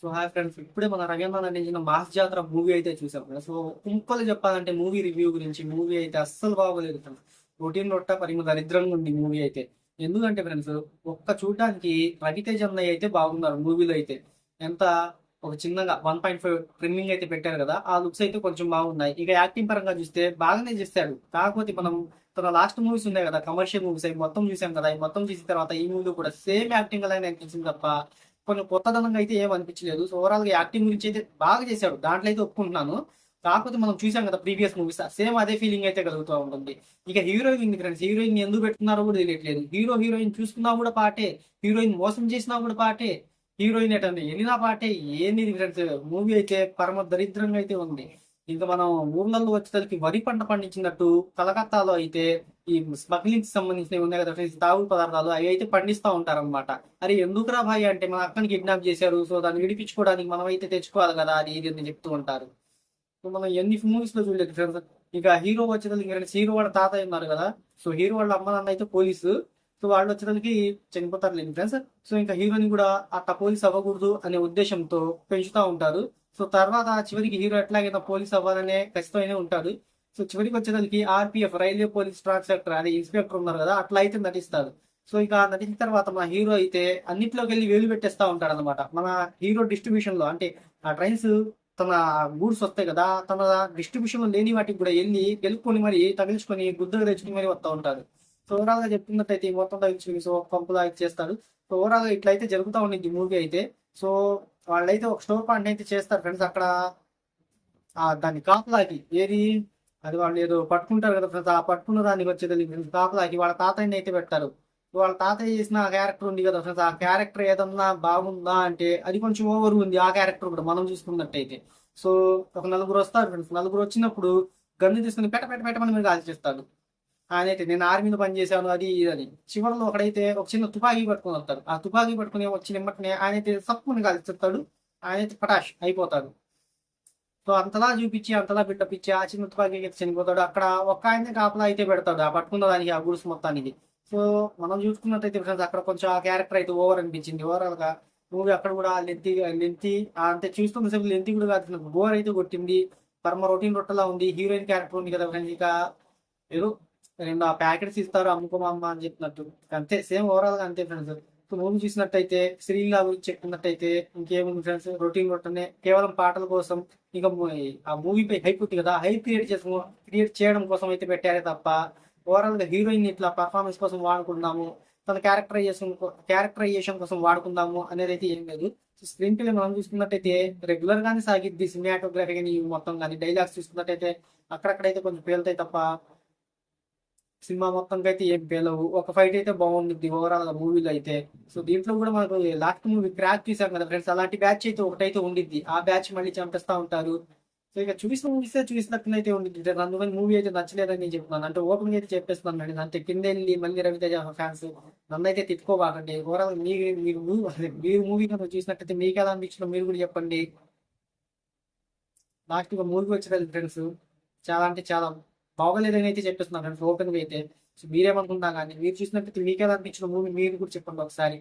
So hi friends, ఇప్పుడే మన రవీంద్ర నటించిన మాస్ జాతర మూవీ అయితే చూసాం కదా. సో సింపుల్ చెప్పాలంటే మూవీ రివ్యూ గురించి, మూవీ అయితే అస్సలు బాగోలేదు ఫ్రెండ్స్. రొటీన్ రొట్ట పరిమ దరిద్రంగా ఉంది మూవీ అయితే. ఎందుకంటే ఫ్రెండ్స్, ఒక్క చూడడానికి రవితేజ అన్నయ్య అయితే బాగున్నారు మూవీలో అయితే. ఎంత ఒక చిన్నగా 1.5 ట్రిమ్మింగ్ అయితే పెట్టారు కదా, ఆ లుక్స్ అయితే కొంచెం బాగున్నాయి. ఇక యాక్టింగ్ పరంగా చూస్తే బాగానే చేస్తాడు. కాకపోతే మనం తన లాస్ట్ మూవీస్ ఉన్నాయి కదా, కమర్షియల్ మూవీస్ అవి మొత్తం చూసాం కదా. అవి మొత్తం చూసిన తర్వాత ఈ మూవీలో కూడా సేమ్ యాక్టింగ్ అలానే అనిపించింది తప్ప కొంచెం కొత్తదనంగా అయితే ఏం అనిపించలేదు. సో ఓవరాల్ గా యాక్టింగ్ గురించి అయితే బాగా చేశాడు, దాంట్లో అయితే ఒప్పుకుంటున్నాను. కాకపోతే మనం చూసాం కదా ప్రీవియస్ మూవీస్, సేమ్ అదే ఫీలింగ్ అయితే కలుగుతూ ఉంటుంది. ఇక హీరోయిన్ ఉంది ఫ్రెండ్స్, హీరోయిన్ ఎందుకు పెట్టుకున్నారో కూడా తెలియట్లేదు. హీరోయిన్ చూసుకున్నా కూడా పాటే, హీరోయిన్ మోసం చేసినా కూడా పాటే, హీరోయిన్ ఎటండి వెళ్ళినా పాటే. ఏంది ఫ్రెండ్స్, మూవీ అయితే పరమ దరిద్రంగా అయితే ఉంది. ఇంకా మనం ఊర్లలో వచ్చేసరికి వరి పంట పండించినట్టు కలకత్తాలో అయితే ఈ స్మగ్లింగ్ సంబంధించినవి ఉన్నాయి కదా ఫ్రెండ్స్, తాగుడు పదార్థాలు అవి అయితే పండిస్తూ ఉంటారన్నమాట. అరే ఎందుకురా భాయ్ అంటే, మన అక్కని కిడ్నాప్ చేశారు, సో దాన్ని విడిపించుకోవడానికి మనం అయితే తెచ్చుకోవాలి కదా, అది ఇది అని చెప్తూ ఉంటారు. సో మనం ఎన్ని మూవీస్ లో చూడలేదు ఫ్రెండ్స్. ఇక హీరో వచ్చేసరికి హీరో వాళ్ళ తాతయ్య ఉన్నారు కదా, సో హీరో వాళ్ళ అమ్మ నాన్న అయితే పోలీసు. సో వాళ్ళు వచ్చేసరికి చనిపోతారు లేదు ఫ్రెండ్స్. సో ఇంకా హీరోని కూడా అట్లా పోలీస్ అవ్వకూడదు అనే ఉద్దేశంతో పెంచుతూ ఉంటారు. సో తర్వాత చివరికి హీరో ఎట్లాగైనా పోలీస్ అవ్వాలనే ఖచ్చితమైన ఉంటాడు. సో చివరికి వచ్చేసరికి ఆర్పిఎఫ్, రైల్వే పోలీస్ ట్రాన్స్పెక్టర్ అదే ఇన్స్పెక్టర్ ఉన్నారు కదా, అట్లా అయితే నటిస్తారు. సో ఇక నటించిన తర్వాత మన హీరో అయితే అన్నిట్లోకి వెళ్ళి వేలు పెట్టేస్తా ఉంటాడు అనమాట. మన హీరో డిస్ట్రిబ్యూషన్ లో అంటే ఆ ట్రైన్స్, తన గూడ్స్ వస్తాయి కదా, తన డిస్ట్రిబ్యూషన్ లో లేని వాటికి కూడా వెళ్ళి గెలుపుకొని మరి తగిలించుకొని గుద్దలు తెచ్చుకుని మరి వస్తూ ఉంటారు. సో ఓవరాల్ గా చెప్తున్నట్టయితే ఈ మొత్తం తగిలించుకుని సో పంపులా అయితే చేస్తాడు. సో ఓవరాల్ గా ఇట్లయితే జరుగుతూ ఉండింది మూవీ అయితే. సో వాళ్ళైతే ఒక స్టోర్ పాయింట్ అయితే చేస్తారు ఫ్రెండ్స్ అక్కడ. దాన్ని కాపలాకి ఏది, అది వాళ్ళు ఏదో పట్టుకుంటారు కదా ఫ్రెండ్స్, ఆ పట్టుకున్న దానికి వచ్చేది ఫ్రెండ్స్ కాపలాకి వాళ్ళ తాతయ్యని అయితే పెడతారు. వాళ్ళ తాతయ్య చేసిన క్యారెక్టర్ ఉంది కదా ఫ్రెండ్స్, ఆ క్యారెక్టర్ ఏదన్నా బాగుందా అంటే అది కొంచెం ఓవర్ ఉంది ఆ క్యారెక్టర్ కూడా మనం చూసుకున్నట్టయితే. సో ఒక నలుగురు వస్తారు ఫ్రెండ్స్, నలుగురు వచ్చినప్పుడు గన్ను తీసుకుని పెట్టమని మీరు కాల్ చేస్తాడు. ఆయన అయితే నేను ఆర్మీలో పనిచేశాను అది ఇది అని. చివరిలో ఒకడైతే ఒక చిన్న తుపాకీ పట్టుకుని వస్తాడు. ఆ తుపాకీ పట్టుకుని వచ్చిన వెంటనే ఆయన అయితే సప్పుని కాల్చేస్తాడు. ఆయన అయితే పటాష్ అయిపోతాడు. సో అంతలా చూపించి అంతలా బిడ్డపించి ఆ చిన్న తుపాకీ అయితే చనిపోతాడు. అక్కడ ఒక్క ఆయనే కాపలా అయితే పెడతాడు ఆ పట్టుకున్న దానికి, ఆ గుడుసు మొత్తానికి. సో మనం చూసుకున్నట్టయితే ఫ్రెండ్స్ అక్కడ కొంచెం ఆ క్యారెక్టర్ అయితే ఓవర్ అనిపించింది. ఓవరాల్ గా మూవీ అక్కడ కూడా లెంతి అంటే చూస్తున్న సేపు లెంతి కూడా కాదు, బోర్ అయితే కొట్టింది. పరమ రొటీన్ రొట్టెలా ఉంది. హీరోయిన్ క్యారెక్టర్ ఉంది కదా ఫ్రెండ్స్, ఇక ఏదో రెండు ఆ ప్యాకెట్స్ ఇస్తారు అమ్ముకోమమ్మ అని చెప్పినట్టు, అంతే సేమ్ ఓవరాల్ గా అంతే ఫ్రెండ్స్. సో మూవీ చూసినట్టయితే శ్రీలీల గురించి చెప్పుకున్నట్టయితే ఇంకేముంది ఫ్రెండ్స్, రొటీన్ రొట్టనే కేవలం పాటల కోసం. ఇంకా ఆ మూవీపై హైప్ ఉంది కదా, హైప్ క్రియేట్ చేయడం కోసం అయితే పెట్టారే తప్ప ఓవరాల్ గా హీరోయిన్ ఇట్లా పర్ఫార్మెన్స్ కోసం వాడుకుందాము, తన క్యారెక్టరైజేషన్ కోసం వాడుకుందాము అనేది అయితే ఏం లేదు. స్క్రీన్ ప్లే మనం చూసుకున్నట్టయితే రెగ్యులర్ గానే సాగిద్ది. సినిమాటోగ్రఫీ కానీ మొత్తం కానీ డైలాగ్స్ చూసుకున్నట్టయితే అక్కడక్కడైతే కొంచెం పేలుతాయి తప్ప సినిమా మొత్తంకి అయితే ఏం పేలవు. ఒక ఫైట్ అయితే బాగుంటుంది ఓవరాల్ గా మూవీలో అయితే. సో దీంట్లో కూడా మనకు లాస్ట్ మూవీ క్రాక్ చూసాం కదా ఫ్రెండ్స్, అలాంటి బ్యాచ్ అయితే ఒకటైతే ఉండిద్ది. ఆ బ్యాచ్ మళ్ళీ చంపేస్తా ఉంటారు. సో ఇక చూసినట్టునైతే ఉండిద్ది. అందుకని మూవీ అయితే నచ్చలేదని నేను చెప్తున్నాను. అంటే ఓపెన్ అయితే చెప్పేస్తున్నాను అండి. అంటే కింద వెళ్ళి మళ్ళీ రవితేజ ఫ్యాన్స్ నన్ను అయితే తిట్టుకోబాకండి. ఓవరాల్ మీరు మూవీ కనుక చూసినట్టయితే మీకు ఎలా అనిపించిందో మీరు కూడా చెప్పండి. లాస్ట్ గా మూవీ వచ్చేది ఫ్రెండ్స్ చాలా అంటే చాలా బాగోలేదని అయితే చెప్పేస్తున్నాను ఫ్రెండ్స్ ఓపెన్ గా అయితే. సో మీరేమనుకుంటా కానీ మీరు చూసినట్టయితే మీకు ఎలా అనిపించిన మూవీ మీరు కూడా చెప్పండి ఒకసారి.